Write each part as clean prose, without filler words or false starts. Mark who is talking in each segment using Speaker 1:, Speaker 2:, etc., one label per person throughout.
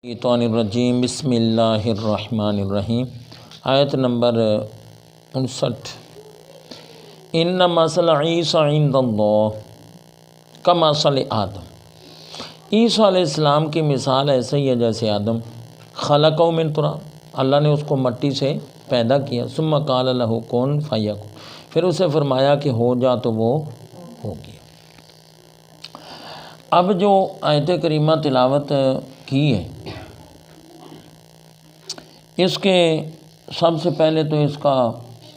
Speaker 1: الشیطان الرجیم بسم اللہ الرحمن الرحیم آیت نمبر 59 ان مثل عیسیٰ عند اللہ کمثل آدم، عیسیٰ علیہ السلام کی مثال ایسے ہی ہے جیسے آدم، خلقہ من تراب، اللہ نے اس کو مٹی سے پیدا کیا، ثم قال لہ کن فیکن، پھر اسے فرمایا کہ ہو جا تو وہ ہو گیا۔ اب جو آیت کریمہ تلاوت کی ہے، اس کے سب سے پہلے تو اس کا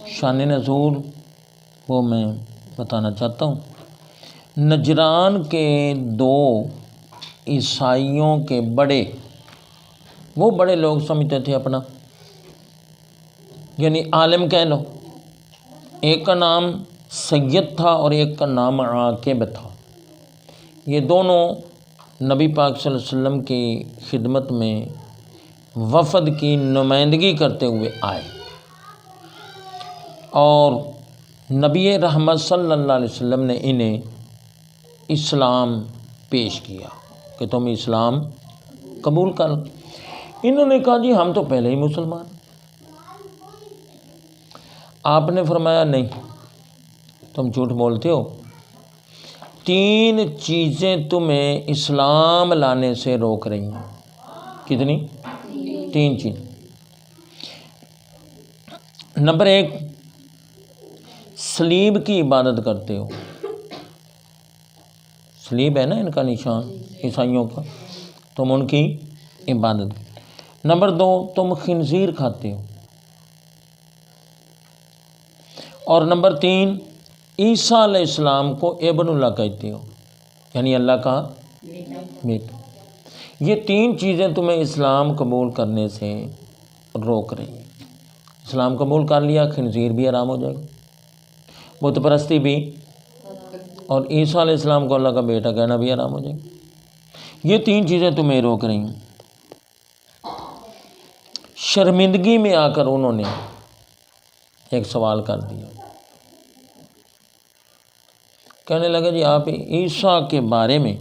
Speaker 1: شان نزول وہ میں بتانا چاہتا ہوں۔ نجران کے دو عیسائیوں کے بڑے لوگ سمجھتے تھے اپنا، یعنی عالم کہہ لو، ایک کا نام سید تھا اور ایک کا نام عاقب تھا۔ یہ دونوں نبی پاک صلی اللہ علیہ وسلم کی خدمت میں وفد کی نمائندگی کرتے ہوئے آئے اور نبی رحمت صلی اللہ علیہ وسلم نے انہیں اسلام پیش کیا کہ تم اسلام قبول کر۔ انہوں نے کہا جی ہم تو پہلے ہی مسلمان۔ آپ نے فرمایا نہیں، تم جھوٹ بولتے ہو، تین چیزیں تمہیں اسلام لانے سے روک رہی ہیں۔ کتنی؟ تین چیز۔ نمبر ایک، صلیب کی عبادت کرتے ہو، صلیب ہے نا ان کا نشان عیسائیوں کا، تم ان کی عبادت۔ نمبر دو، تم خنزیر کھاتے ہو، اور نمبر تین، عیسیٰ علیہ السلام کو ابن اللہ کہتے ہو، یعنی اللہ کا بیٹا۔ یہ تین چیزیں تمہیں اسلام قبول کرنے سے روک رہی ہیں۔ اسلام قبول کر لیا، خنزیر بھی حرام ہو جائے گا، بت پرستی بھی، اور عیسیٰ علیہ السلام کو اللہ کا بیٹا کہنا بھی حرام ہو جائے گا۔ یہ تین چیزیں تمہیں روک رہی ہیں۔ شرمندگی میں آ کر انہوں نے ایک سوال کر دیا، کہنے لگا جی آپ عیسیٰ کے بارے میں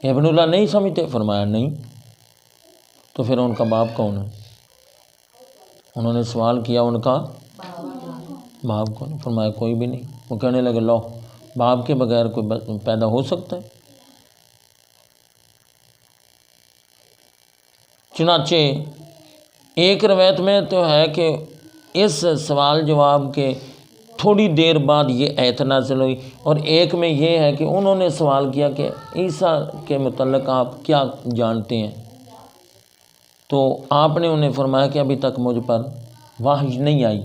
Speaker 1: ابن اللہ نہیں سمجھتے؟ فرمایا نہیں، تو پھر ان کا باپ کون ہے؟ انہوں نے سوال کیا ان کا باپ کون؟ فرمایا کوئی بھی نہیں۔ وہ کہنے لگے لو، باپ کے بغیر کوئی پیدا ہو سکتا ہے؟ چنانچہ ایک روایت میں تو ہے کہ اس سوال جواب کے تھوڑی دیر بعد یہ آیت نازل ہوئی، اور ایک میں یہ ہے کہ انہوں نے سوال کیا کہ عیسیٰ کے متعلق آپ کیا جانتے ہیں؟ تو آپ نے انہیں فرمایا کہ ابھی تک مجھ پر وحی نہیں آئی۔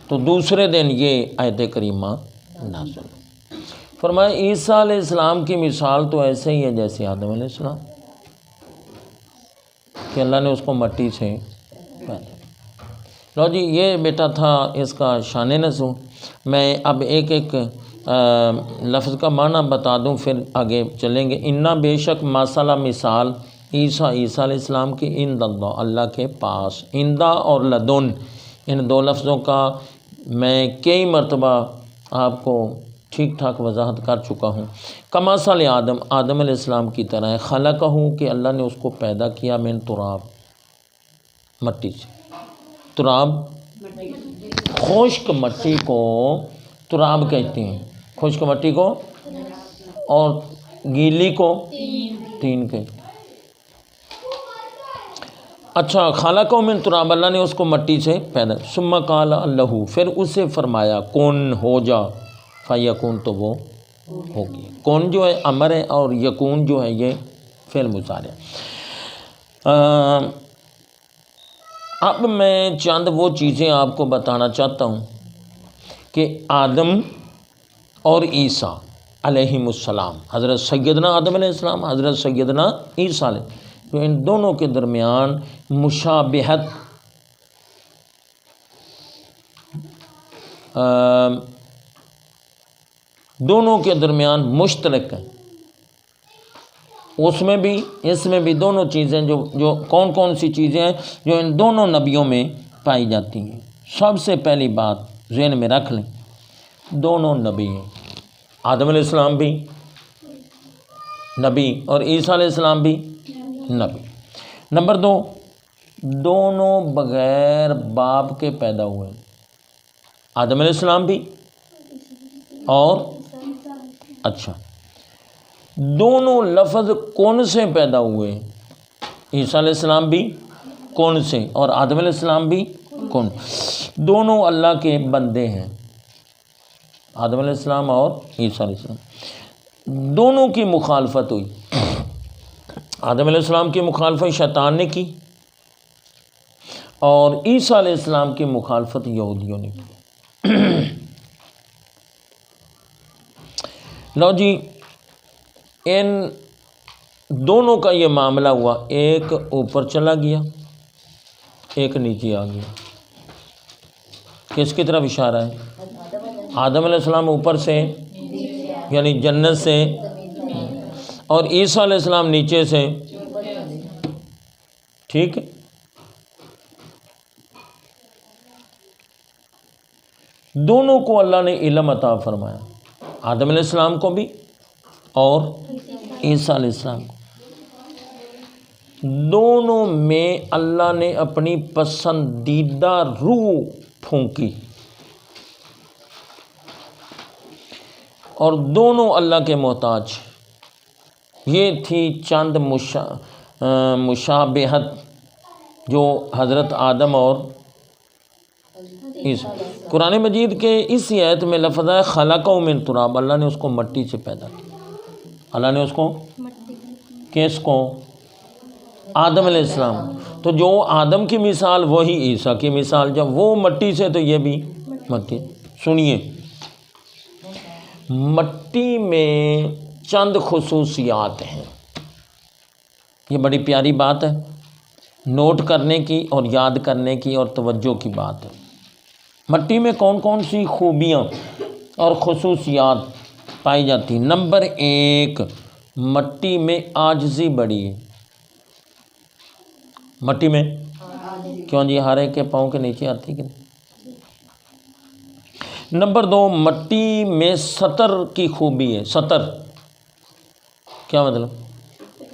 Speaker 1: تو دوسرے دن یہ آیت کریمہ نازل ہوئی۔ فرمایا عیسیٰ علیہ السلام کی مثال تو ایسے ہی ہے جیسے آدم علیہ السلام، کہ اللہ نے اس کو مٹی سے پیدا۔ لو جی، یہ بیٹا تھا اس کا شان نزول۔ میں اب ایک ایک لفظ کا معنی بتا دوں پھر آگے چلیں گے۔ انا بے شک مثلا مثال، عیسیٰ علیہ السلام کی، عند اللہ اللہ کے پاس، عندہ اور لدن، ان دو لفظوں کا میں کئی مرتبہ آپ کو ٹھیک ٹھاک وضاحت کر چکا ہوں۔ کمثل آدم، آدم علیہ السلام کی طرح ہے، خلقہ کہ اللہ نے اس کو پیدا کیا، من تراب، مٹی سے۔ تراب، خشک مٹی کو تراب کہتے ہیں، خشک مٹی کو، اور گیلی کو تین کہتے ہیں۔ اچھا، خلقہ من تراب، اللہ نے اس کو مٹی سے پیدا، ثم قال لہ، پھر اسے فرمایا کن، ہو جا، فیکون، تو وہ ہو گیا۔ کن جو ہے امر ہے اور یکون جو ہے یہ فعل مضارع ہے۔ اب میں چند وہ چیزیں آپ کو بتانا چاہتا ہوں کہ آدم اور عیسیٰ علیہم السلام، حضرت سیدنا آدم علیہ السلام، حضرت سیدنا عیسیٰ علیہ السلام، جو ان دونوں کے درمیان مشابہت دونوں کے درمیان مشترک ہے، اس میں بھی اس میں بھی دونوں چیزیں جو کون کون سی چیزیں ہیں جو ان دونوں نبیوں میں پائی جاتی ہیں۔ سب سے پہلی بات ذہن میں رکھ لیں، دونوں نبی ہیں، آدم علیہ السلام بھی نبی، اور عیسیٰ علیہ السلام بھی نبی۔ نمبر 2، دونوں بغیر باپ کے پیدا ہوئے، آدم علیہ السلام بھی اور اچھا دونوں لفظ کون سے پیدا ہوئے؟ عیسیٰ علیہ السلام بھی کون سے اور آدم علیہ السلام بھی کون؟ دونوں اللہ کے بندے ہیں، آدم علیہ السلام اور عیسیٰ علیہ السلام۔ دونوں کی مخالفت ہوئی، آدم علیہ السلام کی مخالفت شیطان نے کی اور عیسیٰ علیہ السلام کی مخالفت یہودیوں نے کی۔ لو جی، ان دونوں کا یہ معاملہ ہوا، ایک اوپر چلا گیا ایک نیچے آ گیا۔ کس کی طرف اشارہ ہے؟ آدم علیہ السلام اوپر سے یعنی جنت سے، اور عیسیٰ علیہ السلام نیچے سے، ٹھیک ہے۔ دونوں کو اللہ نے علم عطا فرمایا، آدم علیہ السلام کو بھی اور عیسیٰ علیہ السلام کو۔ دونوں میں اللہ نے اپنی پسندیدہ روح پھونکی اور دونوں اللہ کے محتاج۔ یہ تھی چند مشابہت جو حضرت آدم اور عیسیٰ۔ قرآن مجید کے اس آیت میں لفظ ہے خلقہ من تراب، اللہ نے اس کو مٹی سے پیدا کیا، اللہ نے اس کو کس کو؟ آدم علیہ السلام۔ تو جو آدم کی مثال وہی عیسیٰ کی مثال، جب وہ مٹی سے تو یہ بھی مٹی۔ سنیے، مٹی میں چند خصوصیات ہیں، یہ بڑی پیاری بات ہے، نوٹ کرنے کی اور یاد کرنے کی اور توجہ کی بات ہے۔ مٹی میں کون کون سی خوبیاں اور خصوصیات پائی جاتی؟ نمبر 1، مٹی میں عاجزی بڑی ہے۔ مٹی میں کیوں جی، ہر ایک کے پاؤں کے نیچے آتی کہ نہیں؟ نمبر 2، مٹی میں ستر کی خوبی ہے۔ ستر کیا مطلب؟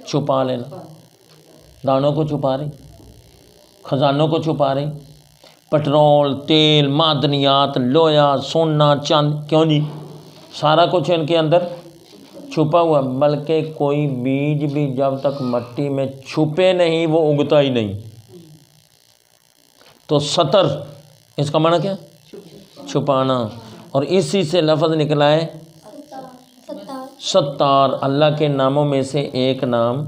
Speaker 1: چھپا لینا، دانوں کو چھپا رہی، خزانوں کو چھپا رہی، پٹرول، تیل، معدنیات، لوہا، سونا، چاند، کیوں جی سارا کچھ ان کے اندر چھپا ہوا، بلکہ کوئی بیج بھی جب تک مٹی میں چھپے نہیں وہ اگتا ہی نہیں۔ تو ستر اس کا معنی کیا؟ چھپانا، اور اسی سے لفظ نکلا ہے ستار، اللہ کے ناموں میں سے ایک نام،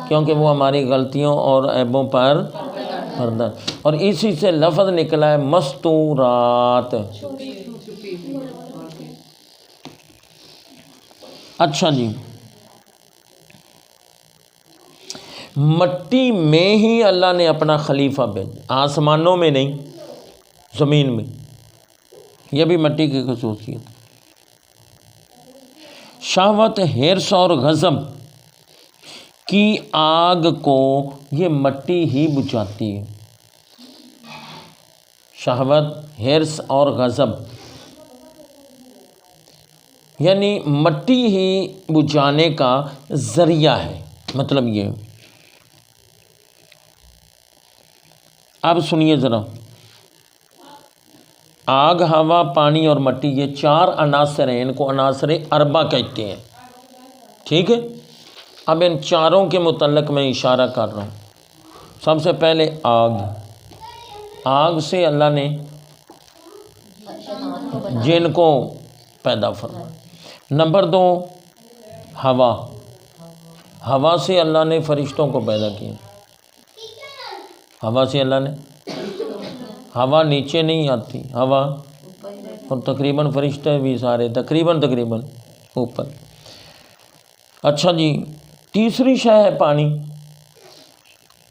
Speaker 1: کیونکہ وہ ہماری غلطیوں اور عیبوں پر پردہ، اور اسی سے لفظ نکلا ہے مستورات۔ اچھا جی، مٹی میں ہی اللہ نے اپنا خلیفہ بھیجا، آسمانوں میں نہیں، زمین میں۔ یہ بھی مٹی کی خصوصیت۔ شہوت، حرص اور غضب کی آگ کو یہ مٹی ہی بجھاتی ہے۔ شہوت، حرص اور غضب یعنی مٹی ہی بجھانے کا ذریعہ ہے، مطلب یہ۔ اب سنیے ذرا، آگ، ہوا، پانی اور مٹی، یہ 4 عناصر ہیں، ان کو عناصر اربع کہتے ہیں، ٹھیک ہے۔ اب ان چاروں کے متعلق میں اشارہ کر رہا ہوں۔ سب سے پہلے آگ، آگ سے اللہ نے جن کو پیدا فرمایا۔ نمبر 2، ہوا، ہوا سے اللہ نے فرشتوں کو پیدا کیا۔ ہوا سے اللہ نے، ہوا نیچے نہیں آتی، ہوا، اور تقریباً فرشتے بھی سارے تقریباً اوپر۔ اچھا جی، تیسری شے ہے پانی،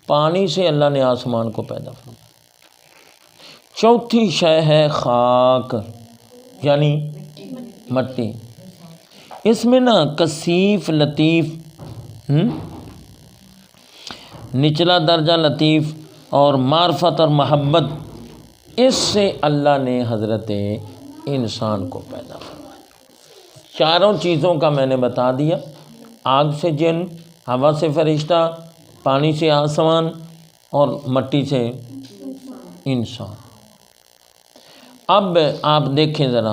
Speaker 1: پانی سے اللہ نے آسمان کو پیدا فرمایا۔ چوتھی شے ہے خاک یعنی مٹی، اس میں نا کثیف، لطیف، نچلا درجہ لطیف اور معرفت اور محبت، اس سے اللہ نے حضرت انسان کو پیدا فرمایا۔ چاروں چیزوں کا میں نے بتا دیا، آگ سے جن، ہوا سے فرشتہ، پانی سے آسمان اور مٹی سے انسان۔ اب آپ دیکھیں ذرا،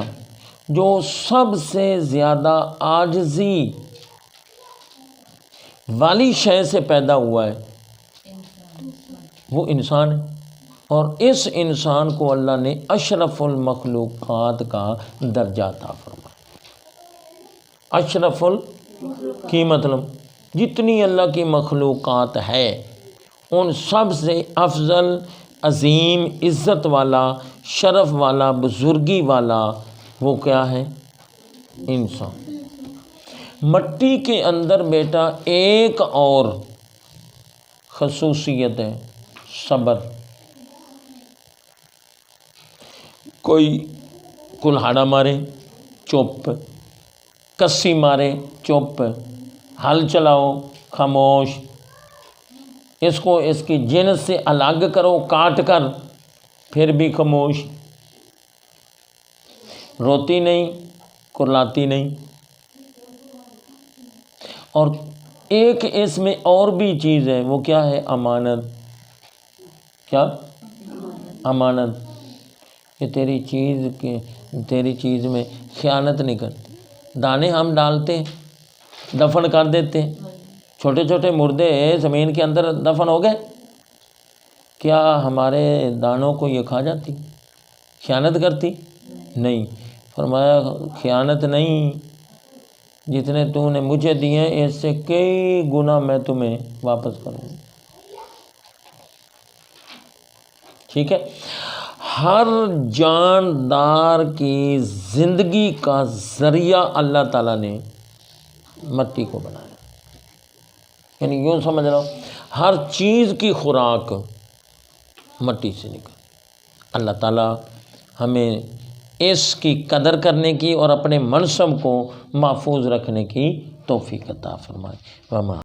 Speaker 1: جو سب سے زیادہ عاجزی والی شے سے پیدا ہوا ہے وہ انسان ہے، اور اس انسان کو اللہ نے اشرف المخلوقات کا درجہ عطا فرمایا۔ اشرف کی مطلب جتنی اللہ کی مخلوقات ہے ان سب سے افضل، عظیم، عزت والا، شرف والا، بزرگی والا وہ کیا ہے؟ انسان۔ مٹی کے اندر بیٹا ایک اور خصوصیت ہے، صبر۔ کوئی کلہاڑا مارے چپ، کسی مارے چپ، ہل چلاؤ خاموش، اس کو اس کی جنس سے الگ کرو کاٹ کر پھر بھی خاموش، روتی نہیں، کرلاتی نہیں۔ اور ایک اس میں اور بھی چیز ہے، وہ کیا ہے؟ امانت۔ کیا؟ امانت، کہ تیری چیز میں خیانت نہیں کرتی۔ دانے ہم ڈالتے، دفن کر دیتے، چھوٹے چھوٹے مردے زمین کے اندر دفن ہو گئے، کیا ہمارے دانوں کو یہ کھا جاتی؟ خیانت کرتی؟ نہیں۔ فرمایا خیانت نہیں، جتنے تو نے مجھے دیے اس سے کئی گنا میں تمہیں واپس کروں۔ ٹھیک ہے؟ ہر جاندار کی زندگی کا ذریعہ اللہ تعالیٰ نے مٹی کو بنایا، یعنی یوں سمجھ لو ہر چیز کی خوراک مٹی سے نکل۔ اللہ تعالیٰ ہمیں اس کی قدر کرنے کی اور اپنے منصب کو محفوظ رکھنے کی توفیق عطا فرمائے۔